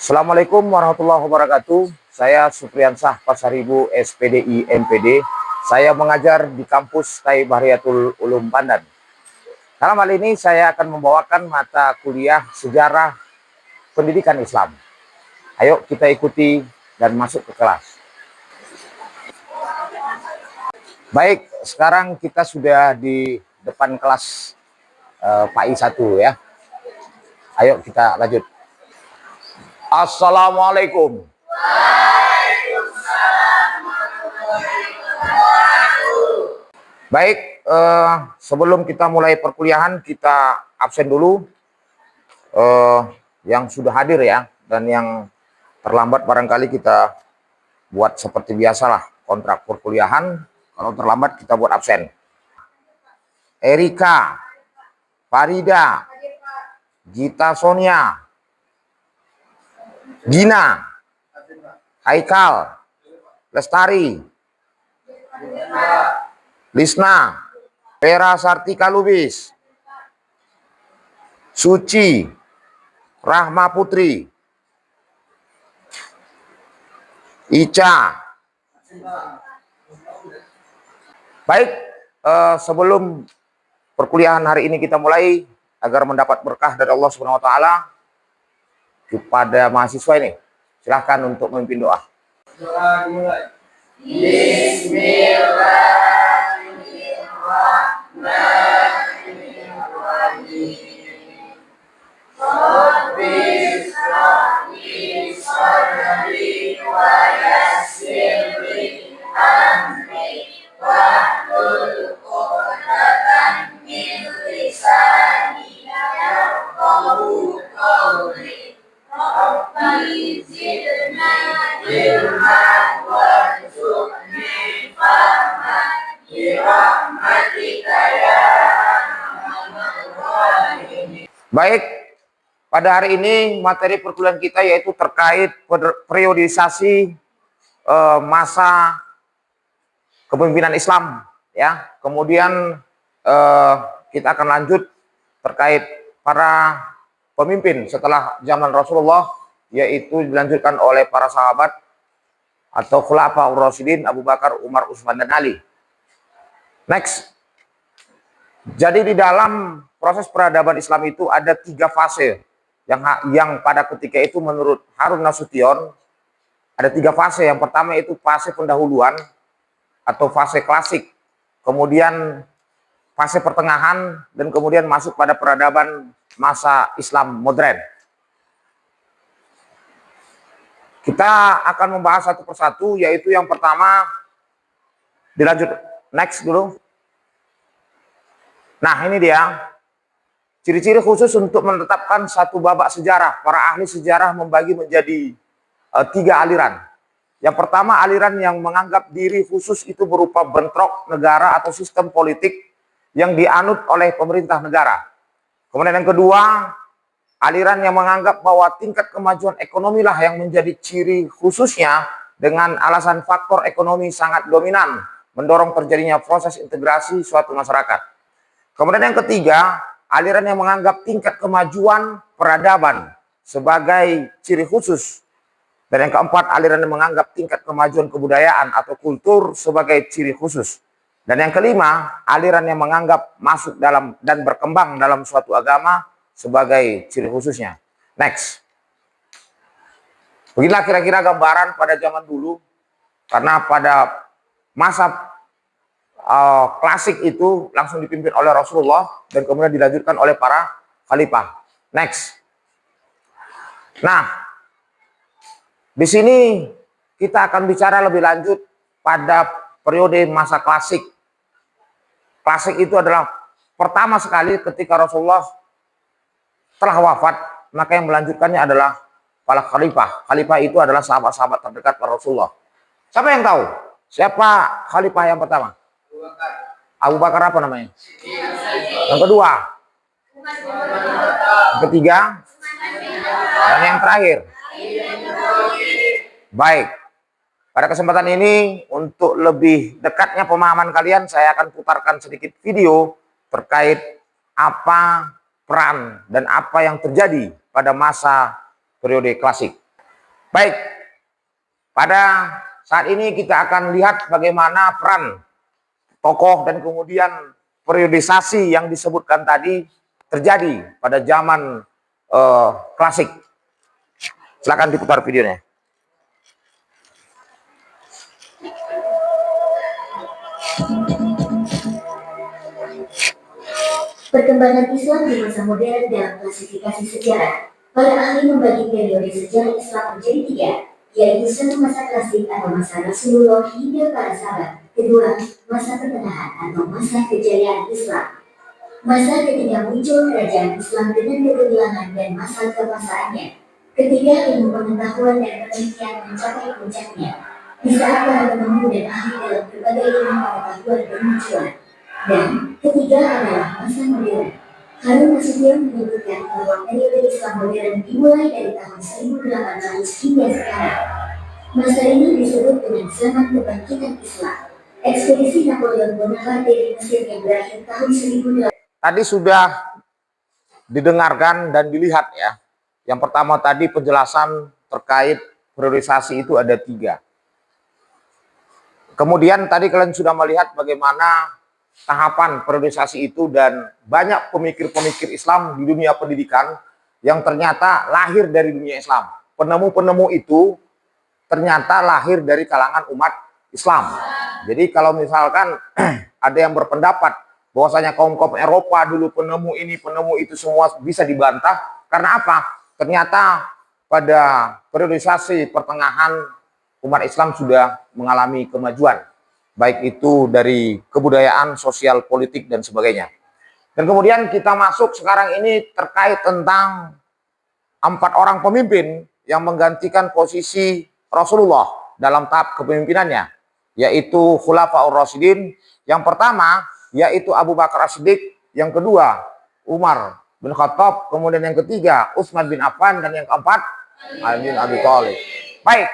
Assalamualaikum warahmatullahi wabarakatuh. Saya Supriyansah Pasaribu, SPDI MPD. Saya mengajar di kampus TAI Bahriyatul Ulum Pandan. Dalam hal ini saya akan membawakan mata kuliah Sejarah Pendidikan Islam. Ayo kita ikuti dan masuk ke kelas. Baik, sekarang kita sudah di depan kelas PAI 1 ya. Ayo kita lanjut. Assalamualaikum. Baik, sebelum kita mulai perkuliahan, kita absen dulu. Yang sudah hadir ya, dan yang terlambat barangkali kita buat seperti biasalah kontrak perkuliahan. Kalau terlambat kita buat absen. Erika, Farida, Gita Sonia, Gina, Haikal, Lestari, Lisna, Vera Sartika Lubis, Suci, Rahma Putri, Ica. Baik, sebelum perkuliahan hari ini kita mulai, agar mendapat berkah dari Allah Subhanahu wa taala, kepada mahasiswa ini silahkan untuk memimpin doa. Doa dimulai. Baik, pada hari ini materi perkuliahan kita yaitu terkait periodisasi masa kepemimpinan Islam ya. Kemudian kita akan lanjut terkait para pemimpin setelah zaman Rasulullah, yaitu dilanjutkan oleh para sahabat atau Khulafaur Rasyidin Abu Bakar, Umar, Utsman dan Ali. Next. Jadi di dalam proses peradaban Islam itu ada 3 fase yang pada ketika itu menurut Harun Nasution ada 3 fase. Yang pertama itu fase pendahuluan atau fase klasik, kemudian fase pertengahan, dan kemudian masuk pada peradaban masa Islam modern. Kita akan membahas satu persatu, yaitu yang pertama dilanjut next dulu. Nah, ini dia ciri-ciri khusus untuk menetapkan satu babak sejarah. Para ahli sejarah membagi menjadi 3 aliran. Yang pertama, aliran yang menganggap diri khusus itu berupa bentrok negara atau sistem politik yang dianut oleh pemerintah negara. Kemudian yang kedua, aliran yang menganggap bahwa tingkat kemajuan ekonomi lah yang menjadi ciri khususnya, dengan alasan faktor ekonomi sangat dominan mendorong terjadinya proses integrasi suatu masyarakat. Kemudian yang ketiga, aliran yang menganggap tingkat kemajuan peradaban sebagai ciri khusus. Dan yang keempat, aliran yang menganggap tingkat kemajuan kebudayaan atau kultur sebagai ciri khusus. Dan yang kelima, aliran yang menganggap masuk dalam dan berkembang dalam suatu agama sebagai ciri khususnya. Next. Beginilah kira-kira gambaran pada zaman dulu, karena pada masa klasik itu langsung dipimpin oleh Rasulullah dan kemudian dilanjutkan oleh para khalifah. Next. Nah, di sini kita akan bicara lebih lanjut pada periode masa klasik. Klasik itu adalah pertama sekali ketika Rasulullah telah wafat, maka yang melanjutkannya adalah para khalifah. Khalifah itu adalah sahabat-sahabat terdekat Rasulullah. Siapa yang tahu? Siapa khalifah yang pertama? Abu Bakar apa namanya? Yang kedua? Yang ketiga? Dan yang terakhir? Baik. Pada kesempatan ini, untuk lebih dekatnya pemahaman kalian, saya akan putarkan sedikit video terkait apa peran dan apa yang terjadi pada masa periode klasik. Baik, pada saat ini kita akan lihat bagaimana peran tokoh dan kemudian periodisasi yang disebutkan tadi terjadi pada zaman klasik. Silakan diputar videonya. Perkembangan Islam di masa modern dalam klasifikasi sejarah. Para ahli membagi periode sejarah Islam menjadi tiga, yaitu satu masa klasik atau masa Rasulullah hingga para sahabat, kedua masa pertengahan atau masa kejayaan Islam, masa ketika muncul kerajaan Islam dengan kegemilangan dan masa kekuasaannya, ketiga ilmu pengetahuan dan penelitian mencapai puncaknya. Di saat para penemu dan ahli dalam berbagai ilmu pengetahuan bermunculan. Dan ketiga adalah masa modern. Harun Nasution menyebutkan bahwa periode Islam modern dimulai dari tahun 1800 hingga sekarang. Masa ini disebut dengan zaman kebangkitan Islam. Ekspedisi Napoleon Bonaparte di Mesir yang berakhir tahun 1800. Tadi sudah didengarkan dan dilihat ya. Yang pertama tadi penjelasan terkait priorisasi itu ada tiga. Kemudian tadi kalian sudah melihat bagaimana tahapan priorisasi itu dan banyak pemikir-pemikir Islam di dunia pendidikan yang ternyata lahir dari dunia Islam. Penemu-penemu itu ternyata lahir dari kalangan umat Islam. Jadi kalau misalkan ada yang berpendapat bahwasanya kaum-kaum Eropa dulu penemu ini, penemu itu semua bisa dibantah. Karena apa? Ternyata pada priorisasi pertengahan umat Islam sudah mengalami kemajuan. Baik itu dari kebudayaan, sosial, politik, dan sebagainya. Dan kemudian kita masuk sekarang ini terkait tentang 4 orang pemimpin yang menggantikan posisi Rasulullah dalam tahap kepemimpinannya, yaitu Khulafaur Rasyidin. Yang pertama, yaitu Abu Bakar As-Siddiq. Yang kedua, Umar bin Khattab. Kemudian yang ketiga, Utsman bin Affan. Dan yang keempat, Ali bin Abi Thalib. Baik,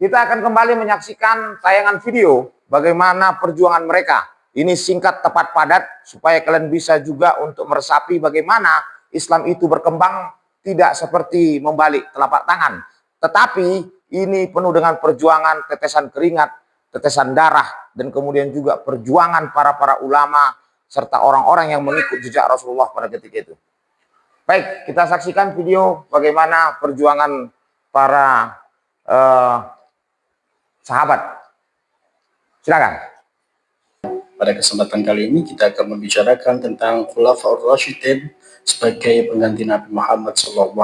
kita akan kembali menyaksikan tayangan video bagaimana perjuangan mereka. Ini singkat, tepat, padat, supaya kalian bisa juga untuk meresapi bagaimana Islam itu berkembang tidak seperti membalik telapak tangan. Tetapi ini penuh dengan perjuangan, tetesan keringat, tetesan darah, dan kemudian juga perjuangan para ulama, serta orang-orang yang mengikut jejak Rasulullah pada ketika itu. Baik, kita saksikan video bagaimana perjuangan para sahabat. Silakan. Pada kesempatan kali ini kita akan membicarakan tentang Khulafaur Rasyidin sebagai pengganti Nabi Muhammad SAW.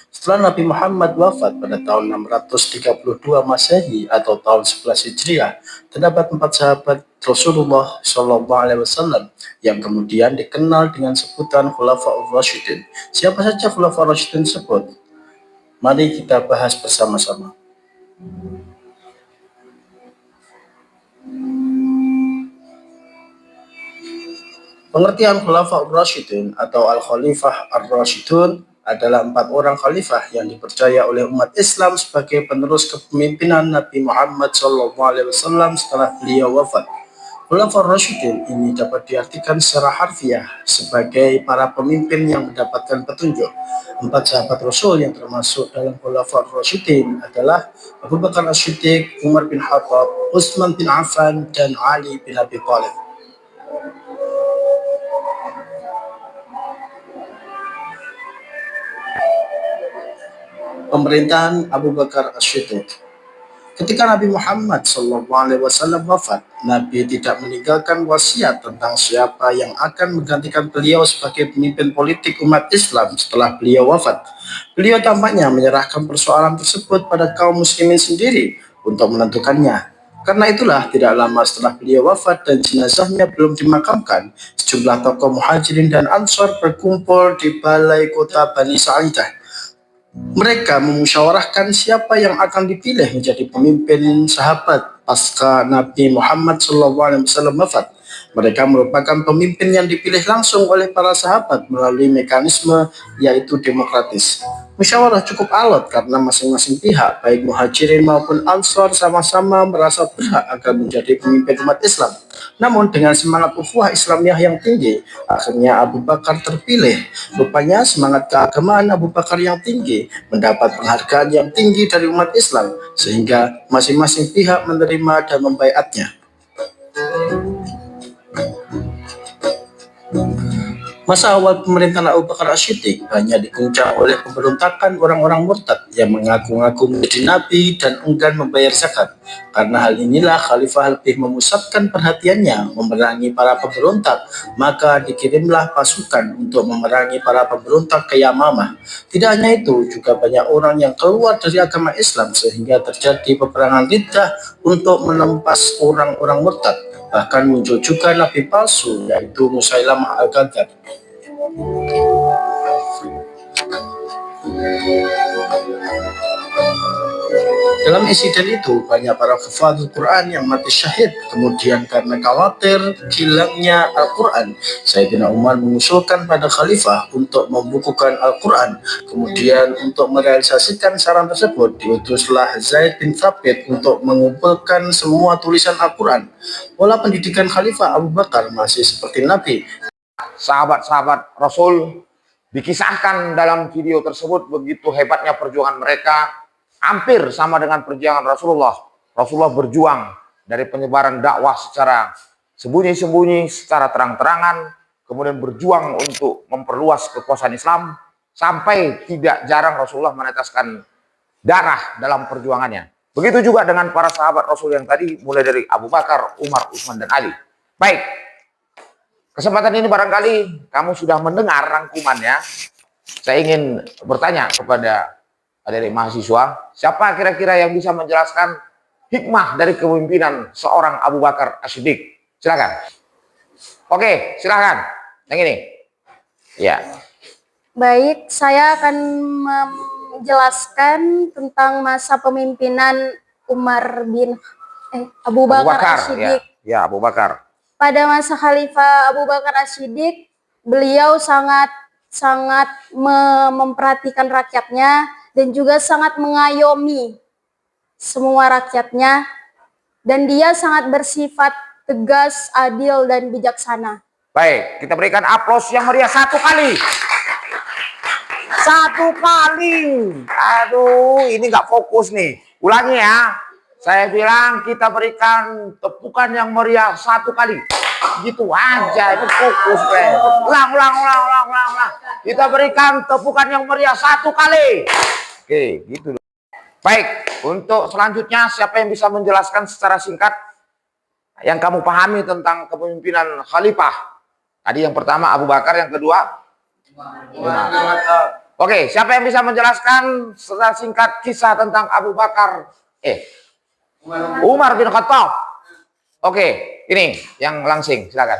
Setelah Nabi Muhammad wafat pada tahun 632 Masehi atau tahun 11 Hijriah, terdapat 4 sahabat Rasulullah SAW yang kemudian dikenal dengan sebutan Khulafaur Rasyidin. Siapa saja Khulafaur Rasyidin tersebut? Mari kita bahas bersama-sama. Pengertian Khulafaur Rasyidin atau Al-Khalifah Ar-Rasyidun adalah 4 orang khalifah yang dipercaya oleh umat Islam sebagai penerus kepemimpinan Nabi Muhammad SAW setelah beliau wafat. Khulafaur Rasyidin ini dapat diartikan secara harfiah sebagai para pemimpin yang mendapatkan petunjuk. 4 sahabat Rasul yang termasuk dalam Khulafaur Rasyidin adalah Abu Bakar As-Siddiq, Umar bin Khattab, Utsman bin Affan, dan Ali bin Abi Thalib. Pemerintahan Abu Bakar As-Siddiq. Ketika Nabi Muhammad SAW wafat, Nabi tidak meninggalkan wasiat tentang siapa yang akan menggantikan beliau sebagai pemimpin politik umat Islam setelah beliau wafat. Beliau tampaknya menyerahkan persoalan tersebut pada kaum muslimin sendiri untuk menentukannya. Karena itulah tidak lama setelah beliau wafat dan jenazahnya belum dimakamkan, sejumlah tokoh Muhajirin dan Ansor berkumpul di balai kota Bani Sa'idah. Mereka memusyawarahkan siapa yang akan dipilih menjadi pemimpin sahabat pasca Nabi Muhammad SAW wafat. Mereka merupakan pemimpin yang dipilih langsung oleh para sahabat melalui mekanisme yaitu demokratis. Musyawarah cukup alot karena masing-masing pihak, baik Muhajirin maupun Ansor, sama-sama merasa berhak akan menjadi pemimpin umat Islam. Namun dengan semangat ukhuwah Islamiyah yang tinggi, akhirnya Abu Bakar terpilih. Rupanya semangat keagamaan Abu Bakar yang tinggi mendapat penghargaan yang tinggi dari umat Islam, sehingga masing-masing pihak menerima dan membaiatnya. Masa awal pemerintahan Abu Bakar As-Siddiq banyak diguncang oleh pemberontakan orang-orang murtad yang mengaku-ngaku menjadi nabi dan enggan membayar zakat. Karena hal inilah Khalifah lebih memusatkan perhatiannya memerangi para pemberontak, maka dikirimlah pasukan untuk memerangi para pemberontak ke Yamamah. Tidak hanya itu, juga banyak orang yang keluar dari agama Islam sehingga terjadi peperangan riddah untuk menempas orang-orang murtad. Bahkan muncul juga nabi palsu, yaitu Musailamah Al-Kadzdzab. Dalam insiden itu, banyak para hufadzul Quran yang mati syahid. Kemudian karena khawatir hilangnya Al-Quran, Sayyidina Umar mengusulkan pada Khalifah untuk membukukan Al-Quran. Kemudian untuk merealisasikan saran tersebut, diutuslah Zaid bin Thabit untuk mengumpulkan semua tulisan Al-Quran. Pola pendidikan Khalifah Abu Bakar masih seperti Nabi. Sahabat-sahabat Rasul dikisahkan dalam video tersebut begitu hebatnya perjuangan mereka, hampir sama dengan perjuangan Rasulullah. Rasulullah berjuang dari penyebaran dakwah secara sembunyi-sembunyi, secara terang-terangan, kemudian berjuang untuk memperluas kekuasaan Islam, sampai tidak jarang Rasulullah meneteskan darah dalam perjuangannya. Begitu juga dengan para sahabat Rasul yang tadi, mulai dari Abu Bakar, Umar, Utsman, dan Ali. Baik, kesempatan ini barangkali kamu sudah mendengar rangkumannya. Saya ingin bertanya kepada adik-adik mahasiswa, siapa kira-kira yang bisa menjelaskan hikmah dari kepemimpinan seorang Abu Bakar As-Siddiq? Silakan. Oke, silakan. Yang ini. Ya. Baik, saya akan menjelaskan tentang masa pemimpinan Abu Bakar As-Siddiq. Ya, Abu Bakar. Pada masa Khalifah Abu Bakar As-Siddiq, beliau sangat memperhatikan rakyatnya dan juga sangat mengayomi semua rakyatnya, dan dia sangat bersifat tegas, adil, dan bijaksana. Baik, kita berikan aplaus yang meriah satu kali. Satu kali. Aduh, ini nggak fokus nih. Ulangi ya. Saya bilang kita berikan tepukan yang meriah satu kali. Gitu aja, itu fokus. Ulang. Kita berikan tepukan yang meriah satu kali. Oke, gitu. Baik, untuk selanjutnya siapa yang bisa menjelaskan secara singkat yang kamu pahami tentang kepemimpinan Khalifah? Tadi yang pertama Abu Bakar, yang kedua Umar. Oke, siapa yang bisa menjelaskan secara singkat kisah tentang Abu Bakar? Umar bin Khattab. Oke, ini yang langsing, silakan.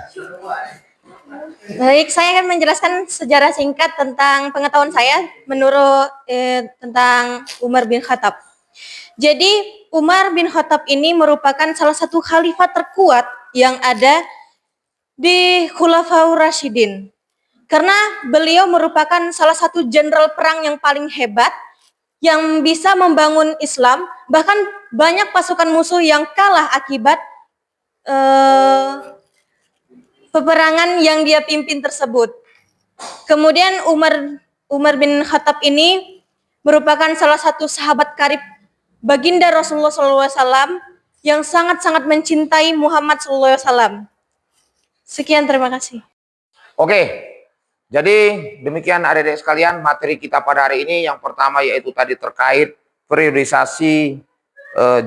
Baik, saya akan menjelaskan sejarah singkat tentang pengetahuan saya menurut tentang Umar bin Khattab. Jadi, Umar bin Khattab ini merupakan salah satu khalifah terkuat yang ada di Khulafaur Rasyidin. Karena beliau merupakan salah satu jenderal perang yang paling hebat, yang bisa membangun Islam, bahkan banyak pasukan musuh yang kalah akibat peperangan yang dia pimpin tersebut. Kemudian Umar bin Khattab ini merupakan salah satu sahabat karib baginda Rasulullah SAW yang sangat-sangat mencintai Muhammad SAW. Sekian, terima kasih. Oke. Jadi demikian adik-adik sekalian materi kita pada hari ini. Yang pertama yaitu tadi terkait periodisasi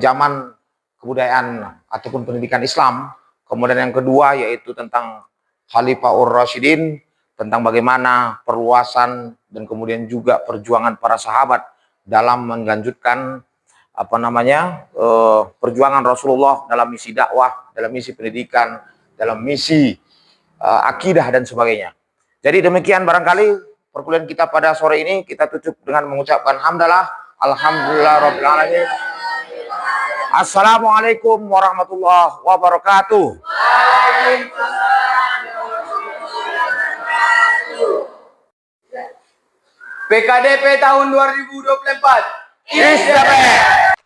zaman kebudayaan ataupun pendidikan Islam. Kemudian yang kedua yaitu tentang Khalifah Rasyidin, tentang bagaimana perluasan dan kemudian juga perjuangan para sahabat dalam melanjutkan perjuangan Rasulullah dalam misi dakwah, dalam misi pendidikan, dalam misi akidah dan sebagainya. Jadi demikian barangkali perkuliahan kita pada sore ini, kita tutup dengan mengucapkan hamdalah, alhamdulillah rabbil alamin. Assalamualaikum warahmatullahi wabarakatuh. PKDP tahun 2024. Is the best.